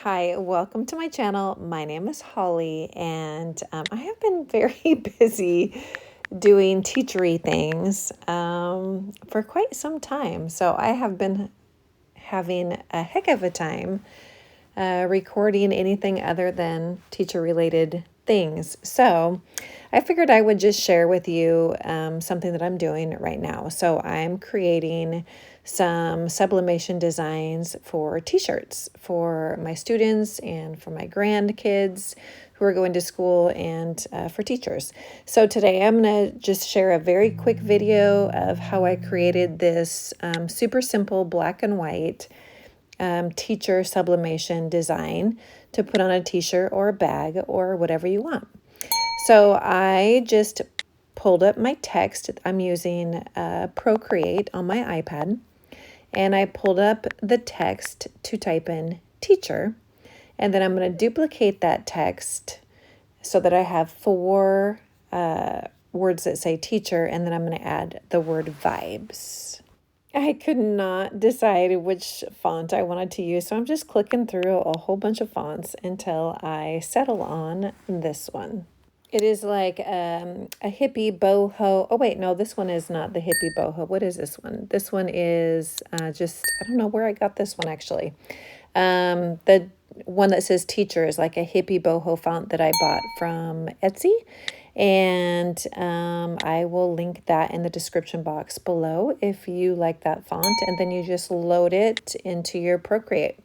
Hi, welcome to my channel. My name is Holly, and I have been very busy doing teachery things for quite some time. So I have been having a heck of a time recording anything other than teacher-related things. So I figured I would just share with you something that I'm doing right now. So I'm creating some sublimation designs for t-shirts for my students and for my grandkids who are going to school and for teachers. So today I'm going to just share a very quick video of how I created this super simple black and white teacher sublimation design to put on a t-shirt or a bag or whatever you want. So I just pulled up my text. I'm using Procreate on my iPad, and I pulled up the text to type in teacher, and then I'm going to duplicate that text so that I have four words that say teacher, and then I'm going to add the word vibes. I could not decide which font I wanted to use, so I'm just clicking through a whole bunch of fonts until I settle on this one. It is like a Hippie Boho. Oh, wait, no, this one is not the Hippie Boho. What is this one? This one is just, I don't know where I got this one actually. The one that says teacher is like a Hippie Boho font that I bought from Etsy. And I will link that in the description box below if you like that font. And then you just load it into your Procreate.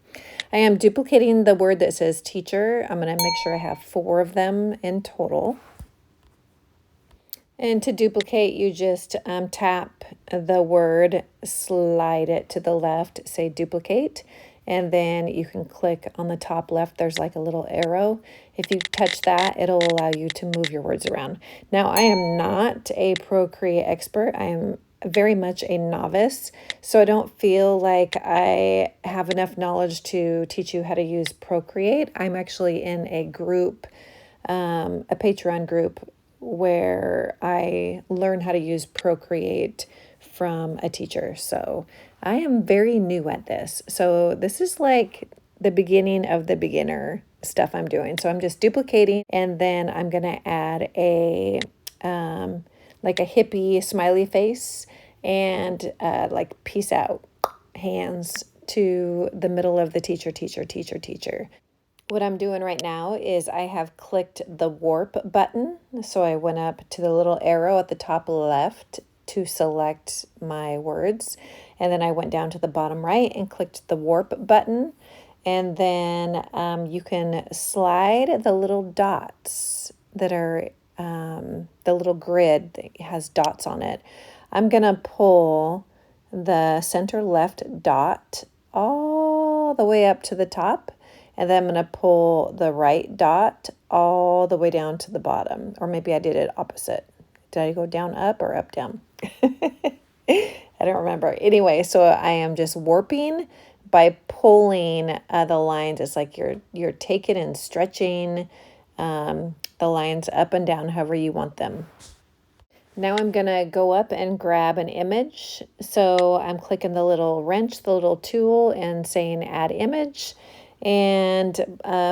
I am duplicating the word that says teacher. I'm going to make sure I have 4 of them in total. And to duplicate, you just tap the word, slide it to the left, say duplicate, and then you can click on the top left. There's like a little arrow. If you touch that, it'll allow you to move your words around. Now, I am not a Procreate expert. I am very much a novice, so I don't feel like I have enough knowledge to teach you how to use Procreate. I'm actually in a group, a Patreon group, where I learn how to use Procreate from a teacher. So I am very new at this. So this is like the beginning of the beginner stuff I'm doing. So I'm just duplicating, and then I'm going to add a like a hippie smiley face and like peace out hands to the middle of the teacher, teacher, teacher, teacher. What I'm doing right now is I have clicked the warp button. So I went up to the little arrow at the top left to select my words. And then I went down to the bottom right and clicked the warp button. And then you can slide the little dots that are the little grid that has dots on it. I'm going to pull the center left dot all the way up to the top. And then I'm going to pull the right dot all the way down to the bottom. Or maybe I did it opposite. Did I go down, up, or up, down? I don't remember. Anyway, so I am just warping by pulling the lines. It's like you're taking and stretching the lines up and down however you want them. Now I'm going to go up and grab an image. So I'm clicking the little wrench, the little tool, and saying add image, and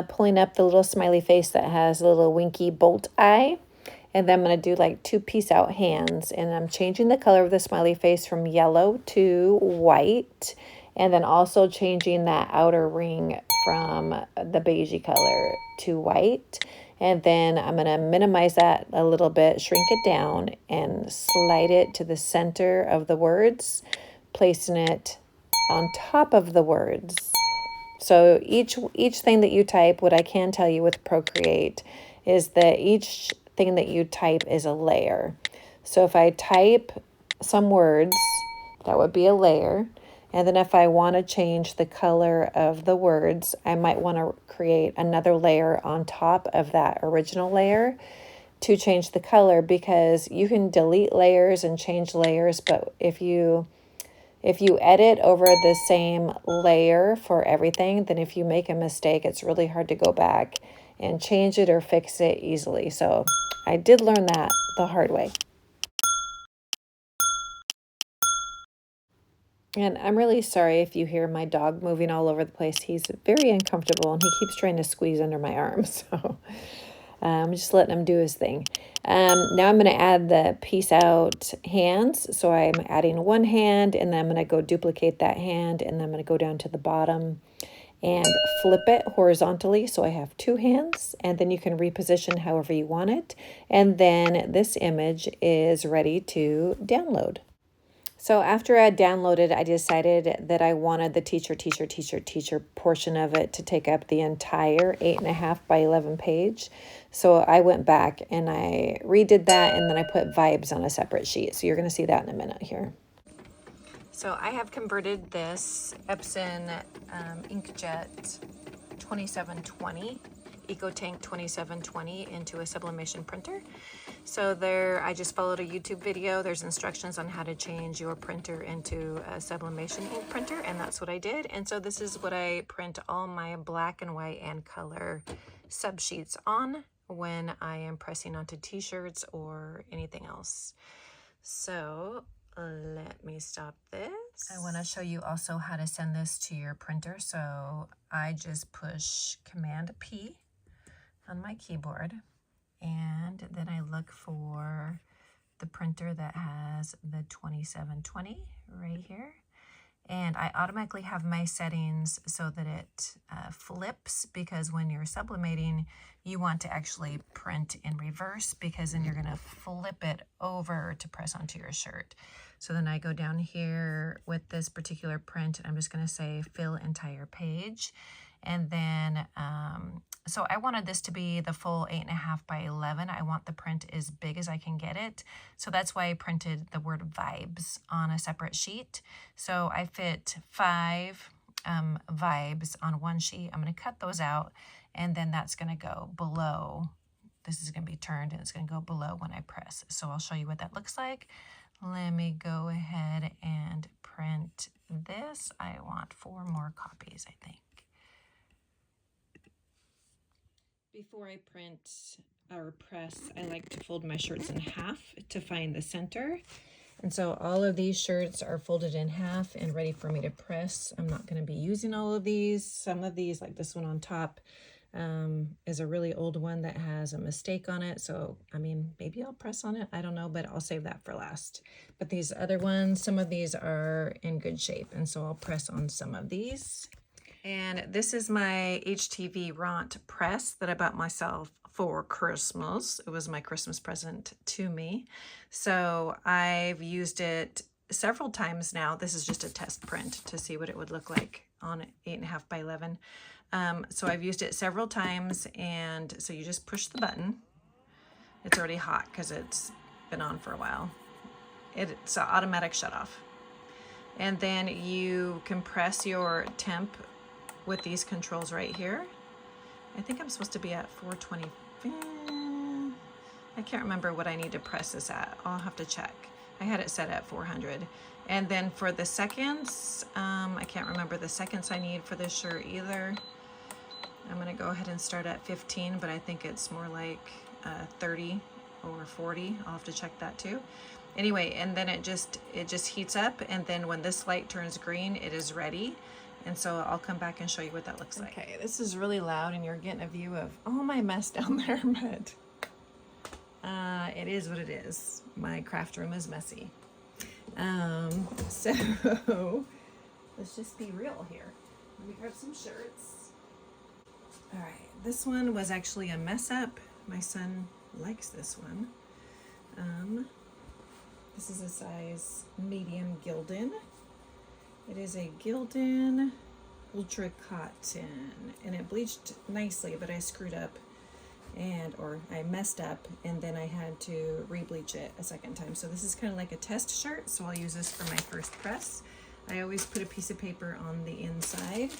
pulling up the little smiley face that has a little winky bolt eye. And then I'm going to do like 2 peace out hands, and I'm changing the color of the smiley face from yellow to white, and then also changing that outer ring from the beigey color to white. And then I'm going to minimize that a little bit, shrink it down, and slide it to the center of the words, placing it on top of the words. So each thing that you type, what I can tell you with Procreate is that each thing that you type is a layer. So if I type some words, that would be a layer. And then if I want to change the color of the words, I might want to create another layer on top of that original layer to change the color, because you can delete layers and change layers, but if you edit over the same layer for everything, then if you make a mistake, it's really hard to go back and change it or fix it easily. So I did learn that the hard way. And I'm really sorry if you hear my dog moving all over the place. He's very uncomfortable and he keeps trying to squeeze under my arm. So I'm just letting him do his thing. Now I'm going to add the piece out hands. So I'm adding one hand and then I'm going to go duplicate that hand and then I'm going to go down to the bottom and flip it horizontally. So I have two hands and then you can reposition however you want it. And then this image is ready to download. So after I downloaded, I decided that I wanted the teacher portion of it to take up the entire 8.5 by 11 page. So I went back and I redid that and then I put vibes on a separate sheet. So you're going to see that in a minute here. So I have converted this Epson Inkjet 2720, EcoTank 2720 into a sublimation printer. So there, I just followed a YouTube video. There's instructions on how to change your printer into a sublimation ink printer, and that's what I did. And so this is what I print all my black and white and color subsheets on when I am pressing onto t-shirts or anything else. So let me stop this. I want to show you also how to send this to your printer. So I just push Command P on my keyboard, and then I look for the printer that has the 2720 right here. And I automatically have my settings so that it flips, because when you're sublimating, you want to actually print in reverse, because then you're going to flip it over to press onto your shirt. So then I go down here with this particular print. I'm just going to say fill entire page. And then, so I wanted this to be the full 8.5 by 11. I want the print as big as I can get it. So that's why I printed the word vibes on a separate sheet. So I fit 5 vibes on one sheet. I'm going to cut those out, and then that's going to go below. This is going to be turned and it's going to go below when I press. So I'll show you what that looks like. Let me go ahead and print this. I want 4 more copies, I think. Before I print or press, I like to fold my shirts in half to find the center. And so all of these shirts are folded in half and ready for me to press. I'm not going to be using all of these. Some of these, like this one on top, is a really old one that has a mistake on it. So, I mean, maybe I'll press on it. I don't know, but I'll save that for last. But these other ones, some of these are in good shape. And so I'll press on some of these. And this is my HTVRONT press that I bought myself for Christmas. It was my Christmas present to me. So I've used it several times now. This is just a test print to see what it would look like on 8.5 by 11. So I've used it several times, and so you just push the button. It's already hot because it's been on for a while. It's an automatic shut off. And then you can press your temp with these controls right here. I think I'm supposed to be at 420. I can't remember what I need to press this at. I'll have to check. I had it set at 400. And then for the seconds, I can't remember the seconds I need for this shirt either. I'm gonna go ahead and start at 15, but I think it's more like 30 or 40. I'll have to check that too. Anyway, and then it just heats up, and then when this light turns green, it is ready. And so I'll come back and show you what that looks like. Okay, this is really loud and you're getting a view of all my mess down there, but it is what it is. My craft room is messy. So let's just be real here. Let me grab some shirts. All right, this one was actually a mess up. My son likes this one. This is a size medium Gildan. It is a Gildan Ultra Cotton, and it bleached nicely, but I screwed up or I messed up, and then I had to re-bleach it a second time. So this is kind of like a test shirt, so I'll use this for my first press. I always put a piece of paper on the inside.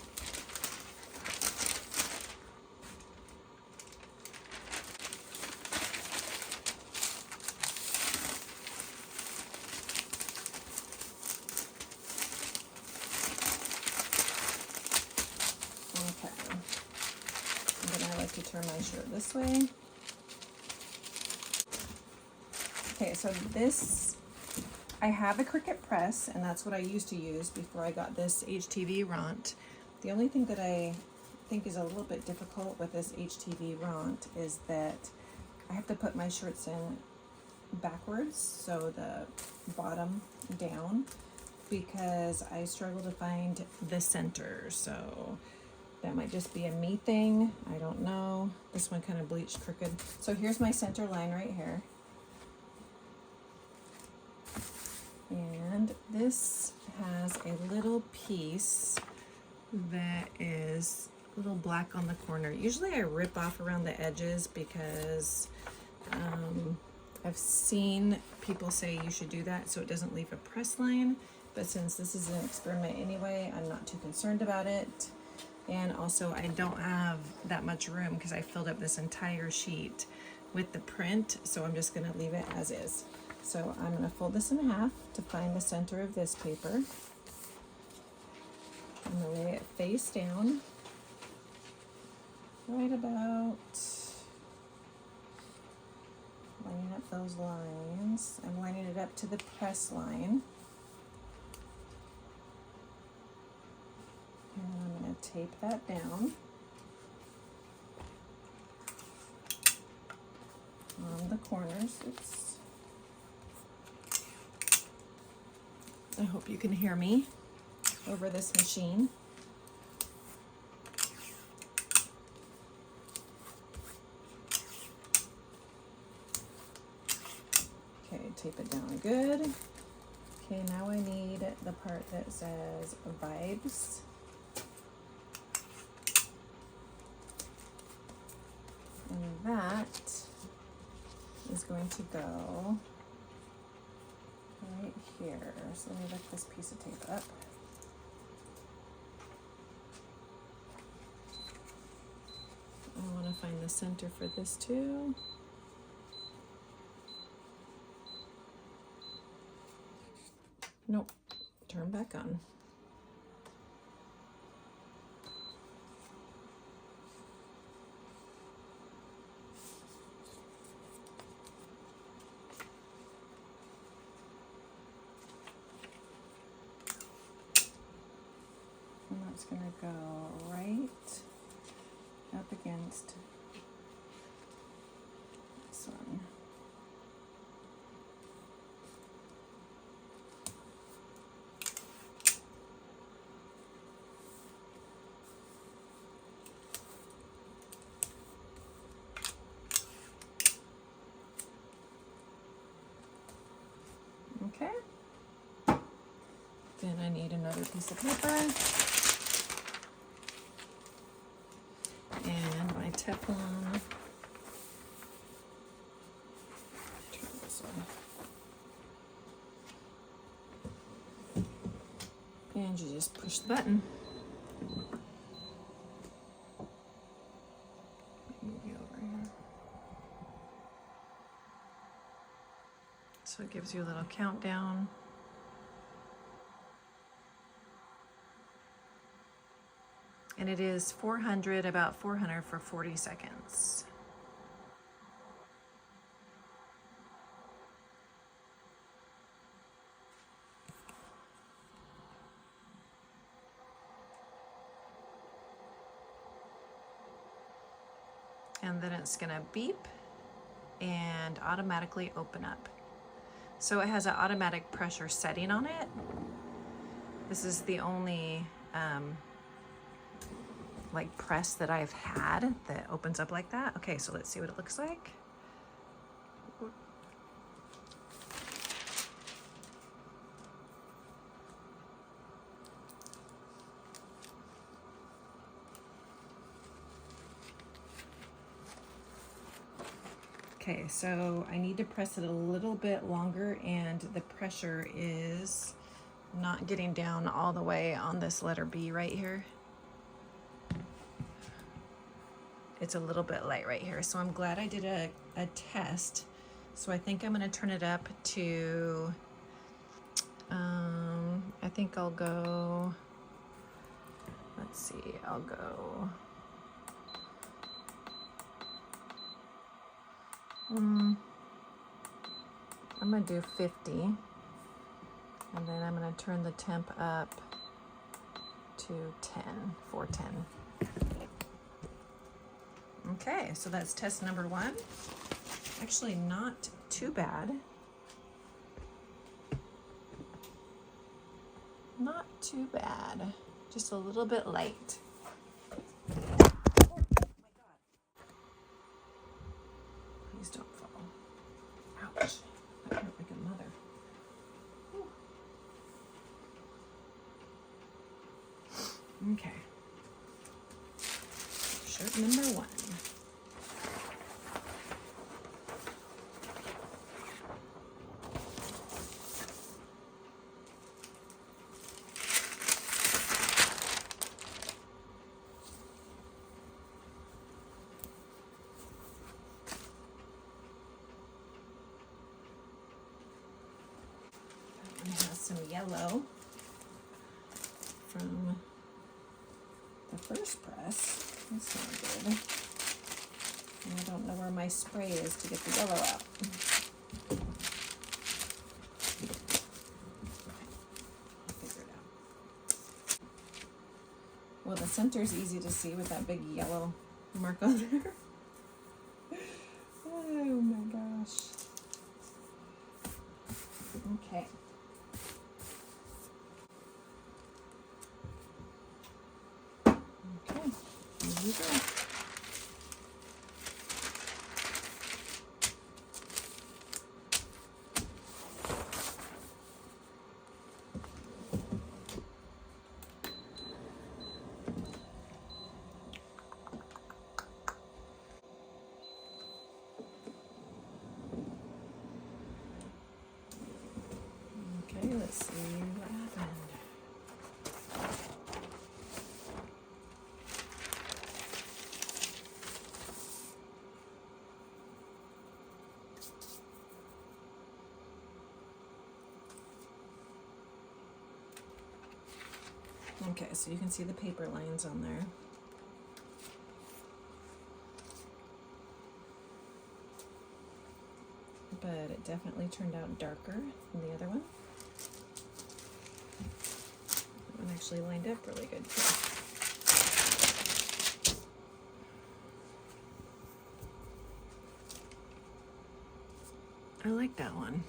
Turn my shirt this way. Okay, so this I have a Cricut press, and that's what I used to use before I got this HTVRONT. The only thing that I think is a little bit difficult with this HTVRONT is that I have to put my shirts in backwards, so the bottom down, because I struggle to find the center. So that might just be a me thing, I don't know. This one kind of bleached crooked. So here's my center line right here. And this has a little piece that is a little black on the corner. Usually I rip off around the edges because I've seen people say you should do that so it doesn't leave a press line. But since this is an experiment anyway, I'm not too concerned about it. And also I don't have that much room because I filled up this entire sheet with the print, so I'm just gonna leave it as is. So I'm gonna fold this in half to find the center of this paper. I'm gonna lay it face down, right about, lining up those lines. I'm lining it up to the press line. And I'm going to tape that down on the corners. Oops. I hope you can hear me over this machine. Okay, tape it down good. Okay, now I need the part that says vibes. And that is going to go right here. So let me lift this piece of tape up. I want to find the center for this too. Nope, turn back on. And that's going to go right up against this one. Okay. Then I need another piece of paper and my Teflon. Turn this on. And you just push the button. Move you over here. So it gives you a little countdown. And it is 400, about 400 for 40 seconds. And then it's gonna beep and automatically open up. So it has an automatic pressure setting on it. This is the only like press that I've had that opens up like that. Okay, so let's see what it looks like. Okay, so I need to press it a little bit longer, and the pressure is not getting down all the way on this letter B right here. It's a little bit light right here, so I'm glad I did a test. So I think I'm gonna turn it up to, I think I'll go, let's see, I'll go, I'm gonna do 50. And then I'm going to turn the temp up to 410. Okay, so that's test number 1. Actually not too bad. Not too bad. Just a little bit light. Oh my God. Please don't fall. Ouch. That hurt like a mother. Whew. Okay. Shirt number 1. Some yellow from the first press. That's not good. And I don't know where my spray is to get the yellow out. I'll figure it out. Well, the center's easy to see with that big yellow mark on there. Oh my gosh. Okay. Here we go. Okay, let's see what happened. Okay, so you can see the paper lines on there. But it definitely turned out darker than the other one. That one actually lined up really good too. I like that one.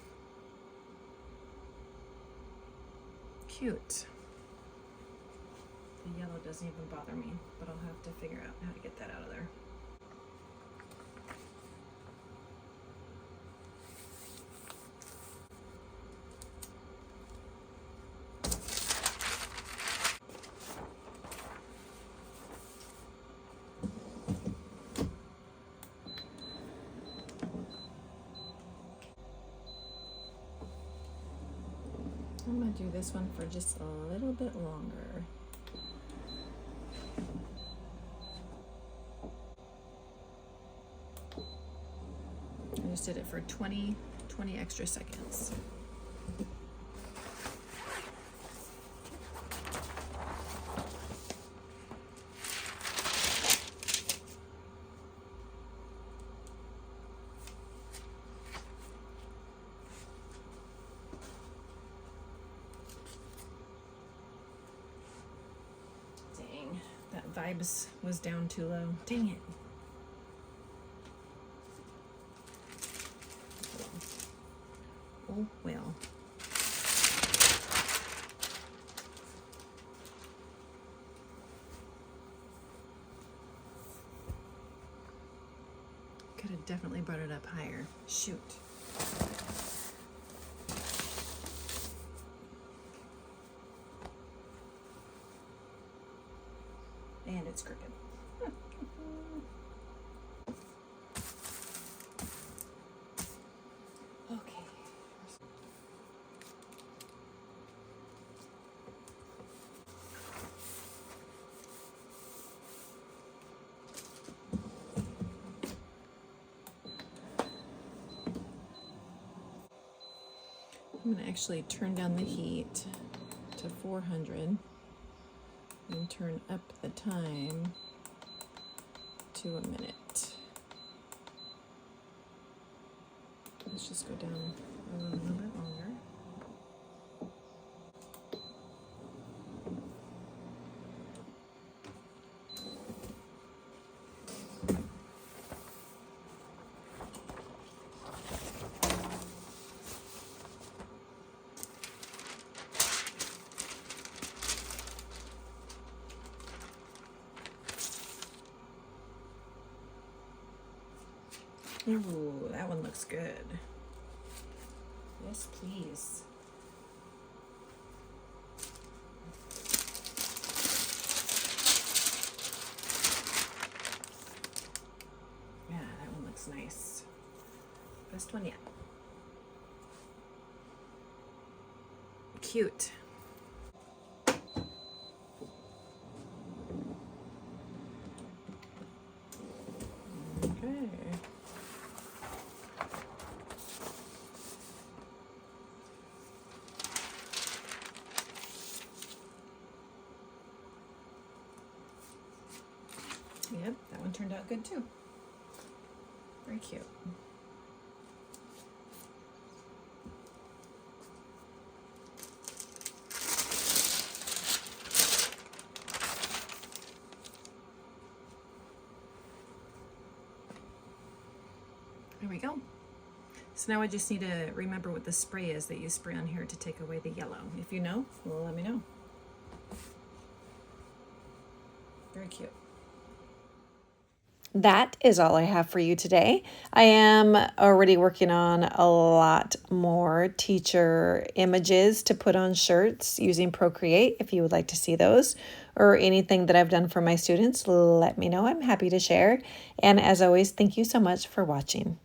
Cute. The yellow doesn't even bother me, but I'll have to figure out how to get that out of there. I'm going to do this one for just a little bit longer. I just did it for 20 extra seconds. Dang, that vibes was down too low. Dang it. Oh, well. Could have definitely brought it up higher. Shoot. And it's crooked. Okay. I'm going to actually turn down the heat to 400 and turn up the time to a minute. Let's just go down a little bit longer. Ooh, that one looks good. Yes, please. Yeah, that one looks nice. Best one yet. Cute. Okay. Yep, that one turned out good too. Very cute. There we go. So now I just need to remember what the spray is that you spray on here to take away the yellow. If you know, well, let me know. Very cute. That is all I have for you today. I am already working on a lot more teacher images to put on shirts using Procreate. If you would like to see those or anything that I've done for my students, let me know. I'm happy to share. And as always, thank you so much for watching.